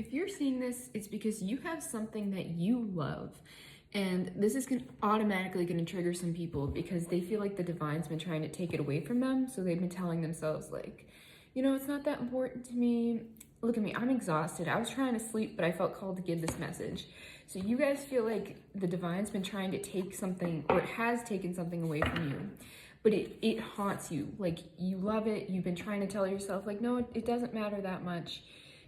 If you're seeing this, it's because you have something that you love. And this is automatically going to trigger some people because they feel like the divine's been trying to take it away from them. So they've been telling themselves like, you know, it's not that important to me. Look at me, I'm exhausted. I was trying to sleep, but I felt called to give this message. So you guys feel like the divine's been trying to take something, or it has taken something away from you, but it haunts you. Like, you love it. You've been trying to tell yourself like, no, it doesn't matter that much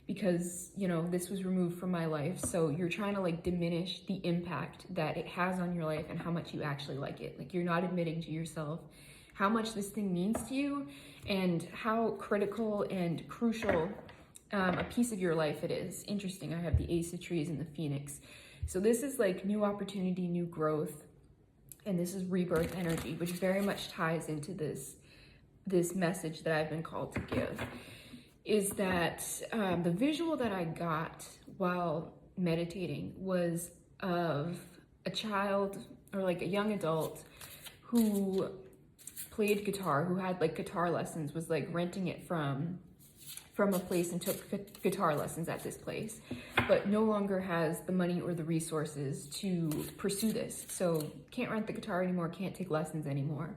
because, you know, this was removed from my life. So you're trying to like diminish the impact that it has on your life and how much you actually like it. Like, you're not admitting to yourself how much this thing means to you and how critical and crucial a piece of your life it is. Interesting, I have the Ace of Trees and the Phoenix. So this is like new opportunity, new growth, and this is rebirth energy, which very much ties into this message that I've been called to give. Is that the visual that I got while meditating was of a child or like a young adult who played guitar, who had like guitar lessons, was like renting it from a place and took guitar lessons at this place, but no longer has the money or the resources to pursue this. So can't rent the guitar anymore, can't take lessons anymore.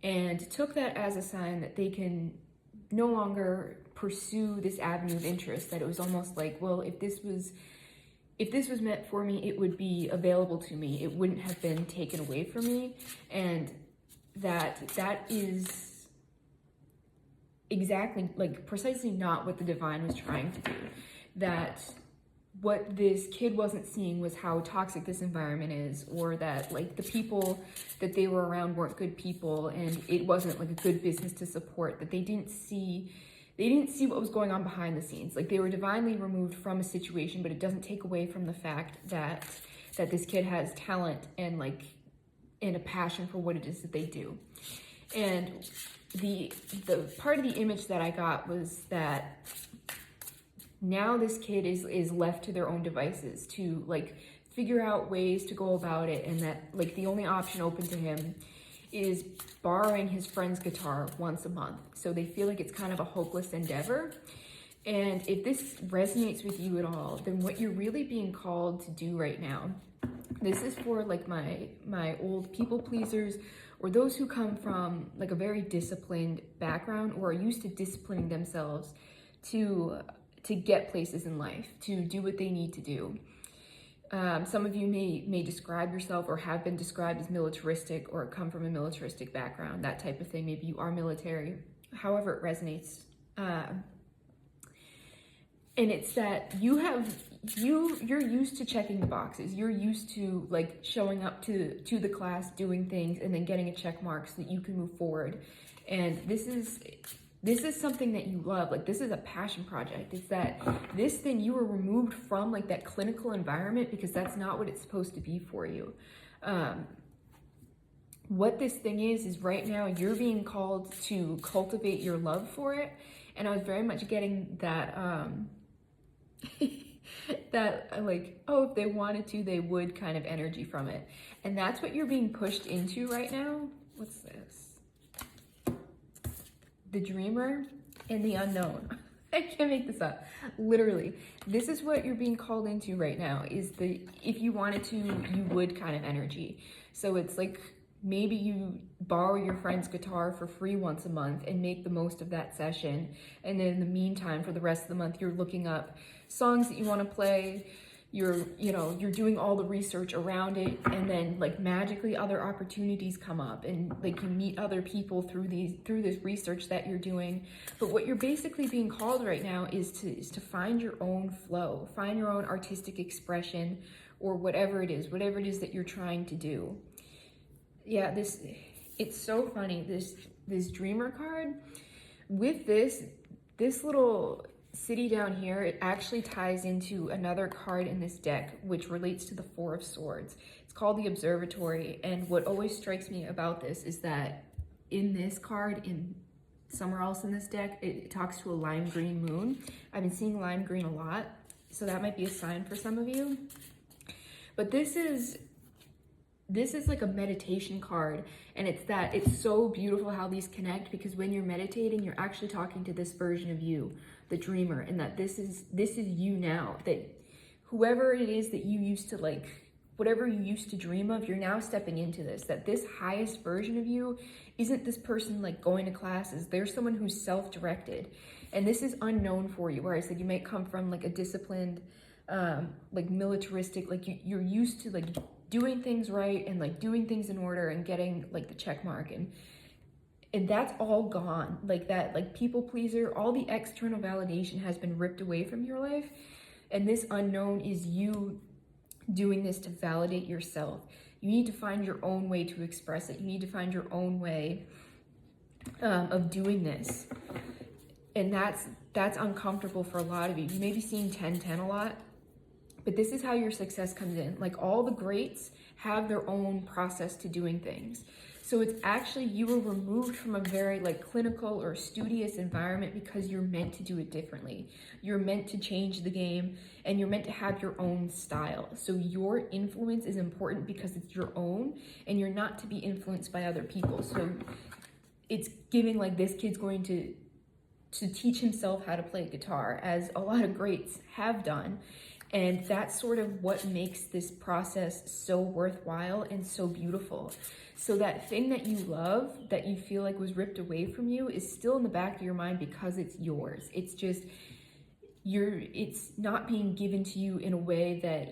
And took that as a sign that they can no longer pursue this avenue of interest, that it was almost like, well, if this was meant for me, it would be available to me. It wouldn't have been taken away from me. And that is exactly, like, precisely not what the divine was trying to do. That what this kid wasn't seeing was how toxic this environment is, or that like the people that they were around weren't good people and it wasn't like a good business to support, that they didn't see what was going on behind the scenes. Like, they were divinely removed from a situation, but it doesn't take away from the fact that this kid has talent and a passion for what it is that they do. And the part of the image that I got was that now this kid is left to their own devices to like figure out ways to go about it, and that like the only option open to him is borrowing his friend's guitar once a month. So they feel like it's kind of a hopeless endeavor. And if this resonates with you at all, then what you're really being called to do right now, this is for like my old people pleasers, or those who come from like a very disciplined background or are used to disciplining themselves to get places in life, to do what they need to do. Some of you may describe yourself or have been described as militaristic or come from a militaristic background, that type of thing. Maybe you are military, however it resonates. And it's that you're used to checking the boxes. You're used to like showing up to the class, doing things, and then getting a check mark so that you can move forward. And this is something that you love. Like, this is a passion project. It's that this thing, you were removed from like that clinical environment because that's not what it's supposed to be for you. What this thing is right now you're being called to cultivate your love for it. And I was very much getting that, that like, oh, if they wanted to, they would kind of energy from it. And that's what you're being pushed into right now. What's this? The dreamer and the unknown. I can't make this up. Literally, this is what you're being called into right now, is if you wanted to, you would kind of energy. So it's like, maybe you borrow your friend's guitar for free once a month and make the most of that session. And then in the meantime, for the rest of the month, you're looking up songs that you want to play. You're doing all the research around it, and then like magically other opportunities come up, and like you meet other people through this research that you're doing. But what you're basically being called right now is to find your own flow, find your own artistic expression, or whatever it is that you're trying to do. Yeah, it's so funny. This dreamer card with this little city down here, it actually ties into another card in this deck, which relates to the Four of Swords. It's called the Observatory. And what always strikes me about this is that in this card, in somewhere else in this deck, it talks to a lime green moon. I've been seeing lime green a lot, so that might be a sign for some of you. But this is this is like a meditation card, and it's so beautiful how these connect, because when you're meditating, you're actually talking to this version of you, the dreamer, and that this is you now, that whoever it is that you used to like, whatever you used to dream of, you're now stepping into this, that this highest version of you isn't this person like going to classes. There's someone who's self-directed, and this is unknown for you, where I said you might come from like a disciplined, like militaristic, like you're used to like doing things right and like doing things in order and getting like the check mark, and that's all gone. Like that, like people pleaser, all the external validation has been ripped away from your life, and this unknown is you doing this to validate yourself. You need to find your own way to express it. You need to find your own way of doing this, and that's uncomfortable for a lot of you. You may be seeing 10-10 a lot, but this is how your success comes in. Like all the greats have their own process to doing things. So it's actually, you were removed from a very like clinical or studious environment because you're meant to do it differently. You're meant to change the game, and you're meant to have your own style. So your influence is important because it's your own, and you're not to be influenced by other people. So it's giving like this kid's going to teach himself how to play guitar, as a lot of greats have done. And that's sort of what makes this process so worthwhile and so beautiful. So that thing that you love, that you feel like was ripped away from you, is still in the back of your mind because it's yours. It's just, it's not being given to you in a way that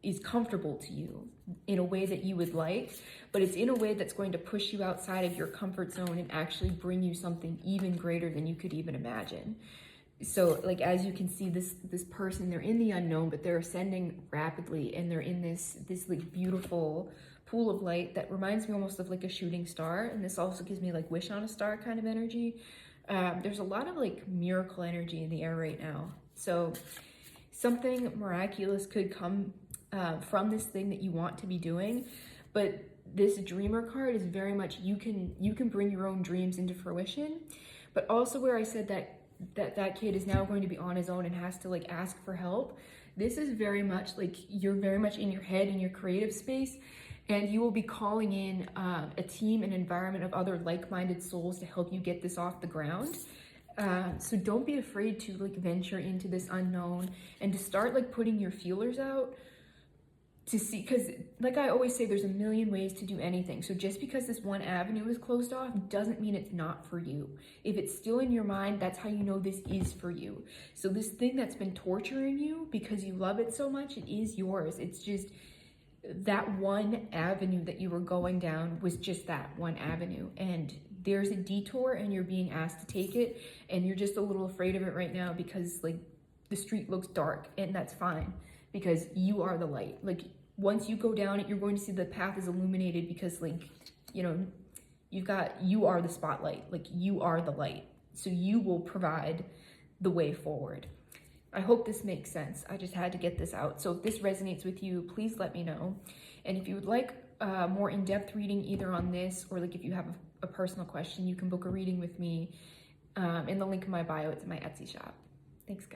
is comfortable to you, in a way that you would like, but it's in a way that's going to push you outside of your comfort zone and actually bring you something even greater than you could even imagine. So like, as you can see, this person, they're in the unknown, but they're ascending rapidly, and they're in this like beautiful pool of light that reminds me almost of like a shooting star. And this also gives me like wish on a star kind of energy. There's a lot of like miracle energy in the air right now. So something miraculous could come from this thing that you want to be doing. But this dreamer card is very much, you can bring your own dreams into fruition. But also, where I said that kid is now going to be on his own and has to like ask for help, this is very much like you're very much in your head, in your creative space, and you will be calling in a team, an environment of other like-minded souls to help you get this off the ground. So don't be afraid to like venture into this unknown and to start like putting your feelers out to see, because like I always say, there's a million ways to do anything. So just because this one avenue is closed off doesn't mean it's not for you. If it's still in your mind, that's how you know this is for you. So this thing that's been torturing you because you love it so much, it is yours. It's just that one avenue that you were going down was just that one avenue, and there's a detour and you're being asked to take it, and you're just a little afraid of it right now because like the street looks dark, and that's fine because you are the light. Like once you go down it, you're going to see the path is illuminated because like, you know, you are the spotlight, like you are the light. So you will provide the way forward. I hope this makes sense. I just had to get this out. So if this resonates with you, please let me know. And if you would like more in-depth reading either on this, or like if you have a personal question, you can book a reading with me in the link in my bio. It's in my Etsy shop. Thanks, guys.